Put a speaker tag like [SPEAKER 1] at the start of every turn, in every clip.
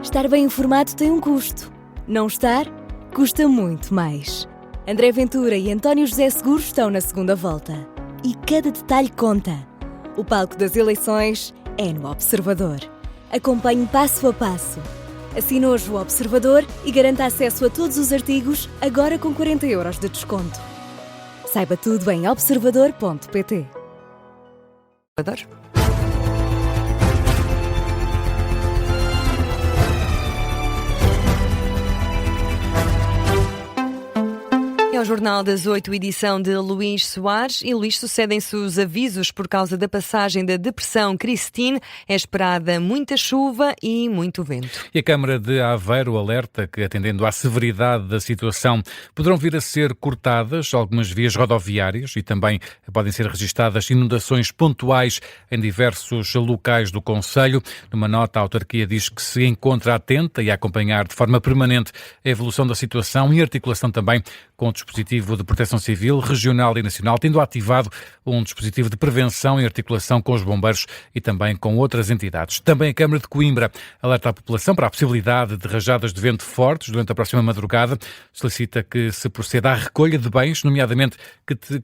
[SPEAKER 1] Estar bem informado tem um custo. Não estar, custa muito mais. André Ventura e António José Seguro estão na segunda volta. E cada detalhe conta. O palco das eleições é no Observador. Acompanhe passo a passo. Assine hoje o Observador e garanta acesso a todos os artigos, agora com 40 € de desconto. Saiba tudo em observador.pt.
[SPEAKER 2] É o Jornal das 8, edição de Luís Soares. E Luís, sucedem-se os avisos por causa da passagem da depressão Christine. É esperada muita chuva e muito vento.
[SPEAKER 3] E a Câmara de Aveiro alerta que, atendendo à severidade da situação, poderão vir a ser cortadas algumas vias rodoviárias e também podem ser registadas inundações pontuais em diversos locais do concelho. Numa nota, a autarquia diz que se encontra atenta e a acompanhar de forma permanente a evolução da situação, em articulação também com o dispositivo de proteção civil, regional e nacional, tendo ativado um dispositivo de prevenção em articulação com os bombeiros e também com outras entidades. Também a Câmara de Coimbra alerta a população para a possibilidade de rajadas de vento fortes durante a próxima madrugada. Solicita que se proceda à recolha de bens, nomeadamente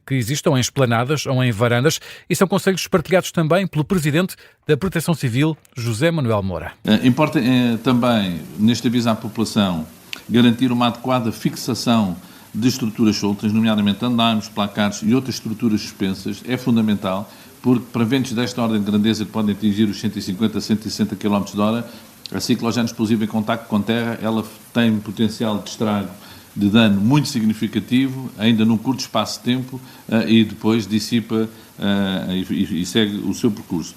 [SPEAKER 3] que existam em esplanadas ou em varandas, e são conselhos partilhados também pelo Presidente da Proteção Civil, José Manuel Moura.
[SPEAKER 4] Importa também, neste aviso à população, garantir uma adequada fixação de estruturas soltas, nomeadamente andaimes, placares e outras estruturas suspensas, é fundamental, porque para ventos desta ordem de grandeza que podem atingir os 150 a 160 km/h, a ciclogéneo explosiva em contacto com terra, ela tem potencial de estrago, de dano muito significativo, ainda num curto espaço de tempo, e depois dissipa e segue o seu percurso.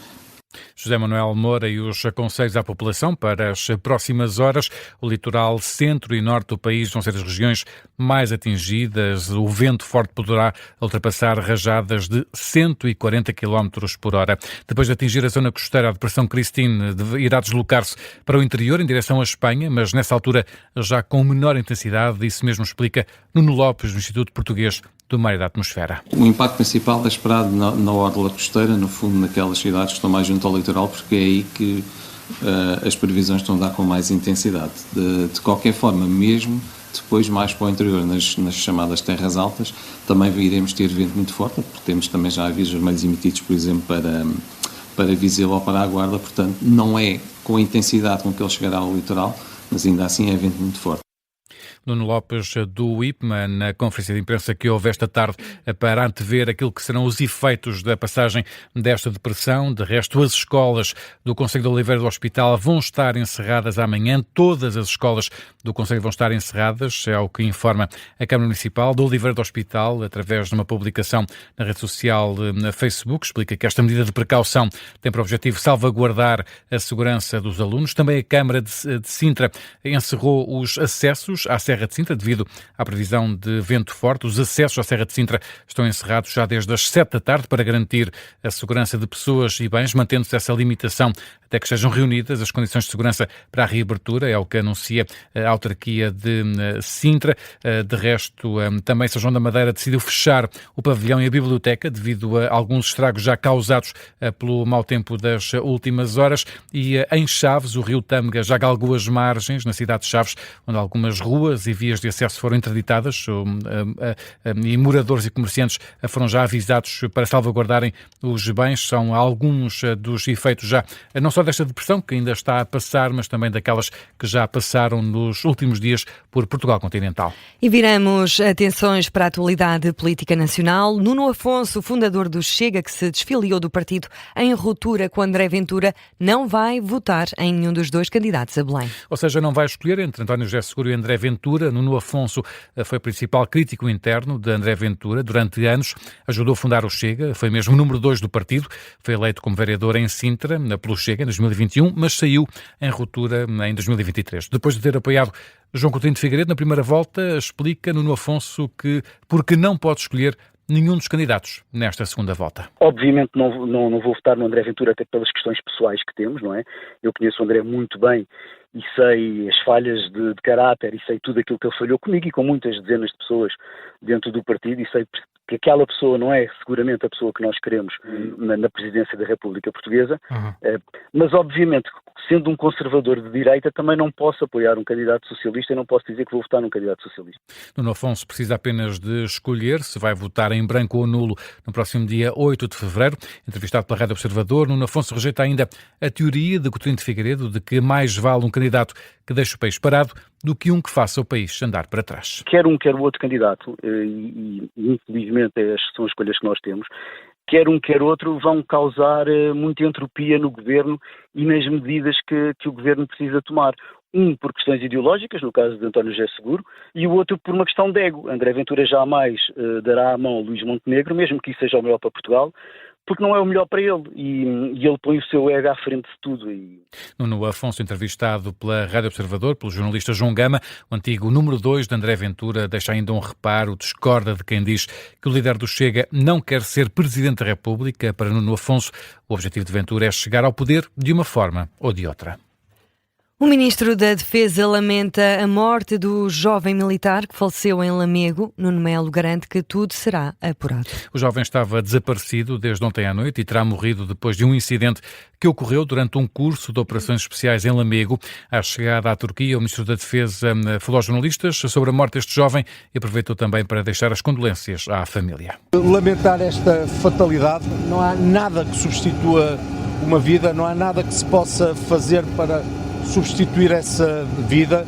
[SPEAKER 3] José Manuel Moura e os aconselhos à população para as próximas horas. O litoral centro e norte do país vão ser as regiões mais atingidas. O vento forte poderá ultrapassar rajadas de 140 km/h. Depois de atingir a zona costeira, a depressão Christine irá deslocar-se para o interior, em direção à Espanha, mas nessa altura já com menor intensidade. Isso mesmo explica Nuno Lopes, do Instituto Português do Mar e da Atmosfera.
[SPEAKER 5] O impacto principal é esperado na orla costeira, no fundo, naquelas cidades que estão mais junto ao litoral, porque é aí que as previsões estão a dar com mais intensidade. De qualquer forma, mesmo depois mais para o interior, nas chamadas terras altas, também iremos ter vento muito forte, porque temos também já avisos vermelhos emitidos, por exemplo, para Viseu ou para a Guarda, portanto, não é com a intensidade com que ele chegará ao litoral, mas ainda assim é vento muito forte.
[SPEAKER 3] Nuno Lopes, do IPMA, na conferência de imprensa que houve esta tarde para antever aquilo que serão os efeitos da passagem desta depressão. De resto, as escolas do Concelho de Oliveira do Hospital vão estar encerradas amanhã. Todas as escolas do Concelho vão estar encerradas, é o que informa a Câmara Municipal de Oliveira do Hospital, através de uma publicação na rede social na Facebook. Explica que esta medida de precaução tem por objetivo salvaguardar a segurança dos alunos. Também a Câmara de Sintra encerrou os acessos à Serra de Sintra, devido à previsão de vento forte. Os acessos à Serra de Sintra estão encerrados já desde as 7 da tarde para garantir a segurança de pessoas e bens, mantendo-se essa limitação até que sejam reunidas as condições de segurança para a reabertura, é o que anuncia a autarquia de Sintra. De resto, também São João da Madeira decidiu fechar o pavilhão e a biblioteca devido a alguns estragos já causados pelo mau tempo das últimas horas. E em Chaves, o rio Tâmega já galgou as margens na cidade de Chaves, onde algumas ruas e vias de acesso foram interditadas e moradores e comerciantes foram já avisados para salvaguardarem os bens. São alguns dos efeitos já, não só desta depressão que ainda está a passar, mas também daquelas que já passaram nos últimos dias por Portugal continental.
[SPEAKER 2] E viramos atenções para a atualidade política nacional. Nuno Afonso, fundador do Chega, que se desfiliou do partido em ruptura com André Ventura, não vai votar em nenhum dos dois candidatos a Belém.
[SPEAKER 3] Ou seja, não vai escolher entre António José Seguro e André Ventura. Nuno Afonso foi o principal crítico interno de André Ventura durante anos, ajudou a fundar o Chega, foi mesmo o número 2 do partido, foi eleito como vereador em Sintra, pelo Chega, em 2021, mas saiu em ruptura em 2023. Depois de ter apoiado João Coutinho de Figueiredo na primeira volta, explica Nuno Afonso porque não pode escolher nenhum dos candidatos nesta segunda volta.
[SPEAKER 6] Obviamente não vou votar no André Ventura, até pelas questões pessoais que temos, não é? Eu conheço o André muito bem e sei as falhas de caráter, e sei tudo aquilo que ele falhou comigo e com muitas dezenas de pessoas dentro do partido, e sei que aquela pessoa não é seguramente a pessoa que nós queremos na presidência da República Portuguesa, mas obviamente, sendo um conservador de direita, também não posso apoiar um candidato socialista e não posso dizer que vou votar num candidato socialista.
[SPEAKER 3] Nuno Afonso precisa apenas de escolher se vai votar em branco ou nulo no próximo dia 8 de fevereiro. Entrevistado pela Rádio Observador, Nuno Afonso rejeita ainda a teoria de Coutinho de Figueiredo de que mais vale um candidato que deixe o país parado do que um que faça o país andar para trás.
[SPEAKER 6] Quer um, quer o outro candidato, e infelizmente são as escolhas que nós temos, quer um, quer outro, vão causar muita entropia no governo e nas medidas que o governo precisa tomar. Um por questões ideológicas, no caso de António José Seguro, e o outro por uma questão de ego. André Ventura jamais dará a mão a Luís Montenegro, mesmo que isso seja o melhor para Portugal, porque não é o melhor para ele, e ele põe o seu ego à frente de tudo.
[SPEAKER 3] Nuno Afonso, entrevistado pela Rádio Observador, pelo jornalista João Gama, o antigo número 2 de André Ventura, deixa ainda um reparo, discorda de quem diz que o líder do Chega não quer ser Presidente da República. Para Nuno Afonso, o objetivo de Ventura é chegar ao poder de uma forma ou de outra.
[SPEAKER 2] O Ministro da Defesa lamenta a morte do jovem militar que faleceu em Lamego. Nuno Melo garante que tudo será apurado.
[SPEAKER 3] O jovem estava desaparecido desde ontem à noite e terá morrido depois de um incidente que ocorreu durante um curso de operações especiais em Lamego. À chegada à Turquia, o Ministro da Defesa falou aos jornalistas sobre a morte deste jovem e aproveitou também para deixar as condolências à família.
[SPEAKER 7] Lamentar esta fatalidade, não há nada que substitua uma vida, não há nada que se possa fazer para substituir essa vida,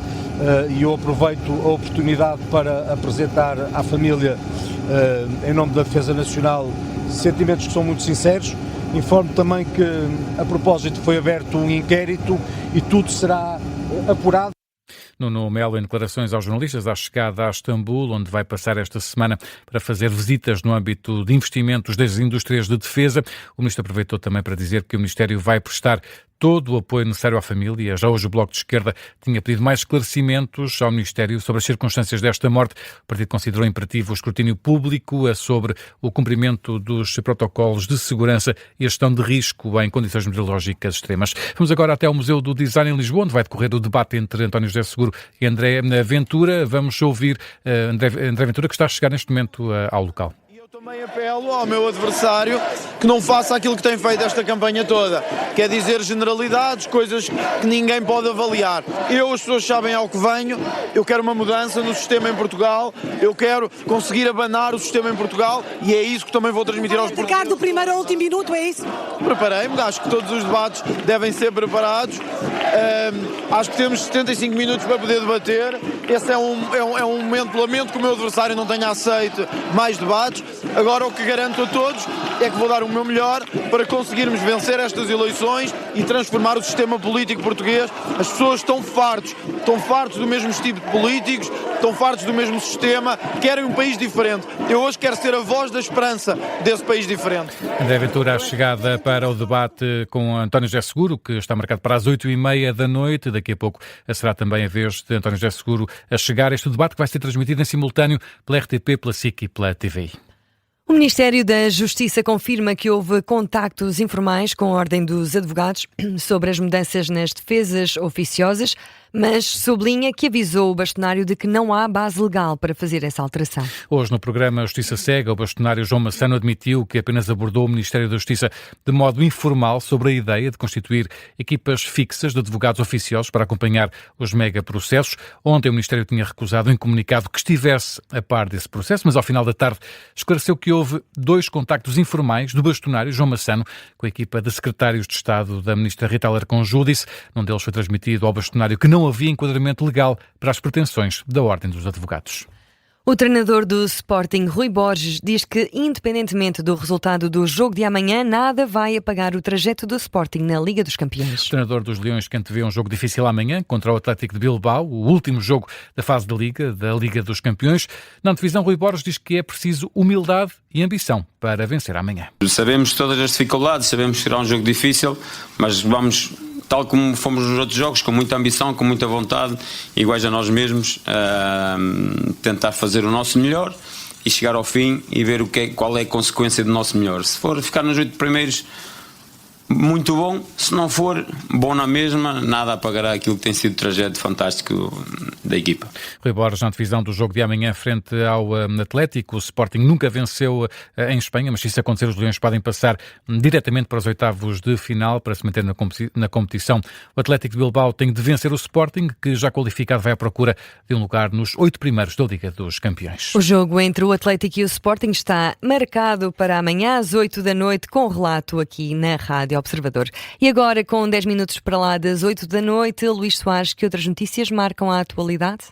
[SPEAKER 7] e eu aproveito a oportunidade para apresentar à família, em nome da Defesa Nacional, sentimentos que são muito sinceros. Informo também que, a propósito, foi aberto um inquérito e tudo será apurado.
[SPEAKER 3] Nuno Melo, em declarações aos jornalistas, à chegada a Istambul, onde vai passar esta semana para fazer visitas no âmbito de investimentos das indústrias de defesa. O Ministro aproveitou também para dizer que o Ministério vai prestar todo o apoio necessário à família. Já hoje o Bloco de Esquerda tinha pedido mais esclarecimentos ao Ministério sobre as circunstâncias desta morte. O partido considerou imperativo o escrutínio público sobre o cumprimento dos protocolos de segurança e a gestão de risco em condições meteorológicas extremas. Vamos agora até ao Museu do Design em Lisboa, onde vai decorrer o debate entre António José Seguro e André Ventura. Vamos ouvir André Ventura, que está a chegar neste momento ao local.
[SPEAKER 8] Também apelo ao meu adversário que não faça aquilo que tem feito esta campanha toda, quer dizer generalidades, coisas que ninguém pode avaliar. As pessoas sabem ao que venho, eu quero uma mudança no sistema em Portugal, eu quero conseguir abanar o sistema em Portugal e é isso que também vou transmitir aos portugueses.
[SPEAKER 9] Ricardo, do primeiro ao último minuto, é isso?
[SPEAKER 8] Preparei-me, acho que todos os debates devem ser preparados, acho que temos 75 minutos para poder debater, esse é um momento, lamento que o meu adversário não tenha aceito mais debates. Agora o que garanto a todos é que vou dar o meu melhor para conseguirmos vencer estas eleições e transformar o sistema político português. As pessoas estão fartos do mesmo tipo de políticos, estão fartos do mesmo sistema, querem um país diferente. Eu hoje quero ser a voz da esperança desse país diferente.
[SPEAKER 3] André Ventura, a chegada para o debate com António José Seguro, que está marcado para as 8h30 da noite. Daqui a pouco será também a vez de António José Seguro a chegar. Este debate que vai ser transmitido em simultâneo pela RTP, pela SIC e pela TVI.
[SPEAKER 2] O Ministério da Justiça confirma que houve contactos informais com a Ordem dos Advogados sobre as mudanças nas defesas oficiosas, mas sublinha que avisou o bastonário de que não há base legal para fazer essa alteração.
[SPEAKER 3] Hoje, no programa Justiça Cega, o bastonário João Massano admitiu que apenas abordou o Ministério da Justiça de modo informal sobre a ideia de constituir equipas fixas de advogados oficiosos para acompanhar os megaprocessos. Ontem o Ministério tinha recusado em comunicado que estivesse a par desse processo, mas ao final da tarde esclareceu que houve 2 contactos informais do bastonário João Massano com a equipa de secretários de Estado da ministra Rita Alarcón Júdice. Num deles foi transmitido ao bastonário que não havia enquadramento legal para as pretensões da Ordem dos Advogados.
[SPEAKER 2] O treinador do Sporting, Rui Borges, diz que, independentemente do resultado do jogo de amanhã, nada vai apagar o trajeto do Sporting na Liga dos Campeões.
[SPEAKER 3] O treinador dos Leões que antevê um jogo difícil amanhã contra o Atlético de Bilbao, o último jogo da fase da Liga dos Campeões. Na antevisão, Rui Borges diz que é preciso humildade e ambição para vencer amanhã.
[SPEAKER 10] Sabemos todas as dificuldades, sabemos que será um jogo difícil, mas vamos, tal como fomos nos outros jogos, com muita ambição, com muita vontade, iguais a nós mesmos, tentar fazer o nosso melhor e chegar ao fim e ver qual é a consequência do nosso melhor. Se for ficar nos 8 primeiros, muito bom. Se não for bom na mesma, nada apagará aquilo que tem sido o trajeto fantástico da equipa.
[SPEAKER 3] Rui Borges, na divisão do jogo de amanhã frente ao Atlético. O Sporting nunca venceu em Espanha, mas se isso acontecer, os Leões podem passar diretamente para os oitavos de final para se manter na competição. O Atlético de Bilbao tem de vencer o Sporting, que já qualificado vai à procura de um lugar nos 8 primeiros da Liga dos Campeões.
[SPEAKER 2] O jogo entre o Atlético e o Sporting está marcado para amanhã às 8 da noite, com relato aqui na Rádio Observador. E agora, com 10 minutos para lá das 8 da noite, Luís Soares, que outras notícias marcam a atualidade?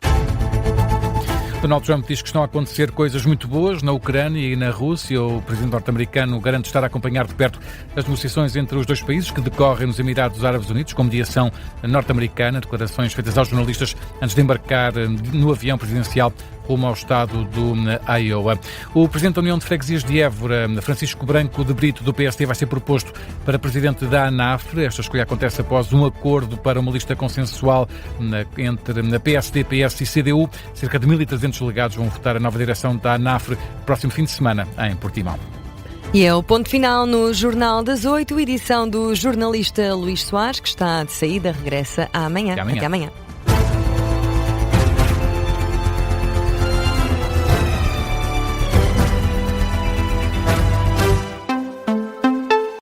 [SPEAKER 3] Donald Trump diz que estão a acontecer coisas muito boas na Ucrânia e na Rússia. O presidente norte-americano garante estar a acompanhar de perto as negociações entre os dois países que decorrem nos Emirados Árabes Unidos, com mediação norte-americana. Declarações feitas aos jornalistas antes de embarcar no avião presidencial rumo ao estado do Iowa. O presidente da União de Freguesias de Évora, Francisco Branco de Brito, do PSD, vai ser proposto para presidente da ANAFRE. Esta escolha acontece após um acordo para uma lista consensual entre a PSD, PS e CDU. Cerca de 1.300 delegados vão votar a nova direção da ANAFRE próximo fim de semana em Portimão.
[SPEAKER 2] E é o ponto final no Jornal das 8, edição do jornalista Luís Soares, que está de saída, regressa amanhã.
[SPEAKER 3] Até amanhã.
[SPEAKER 2] Até amanhã.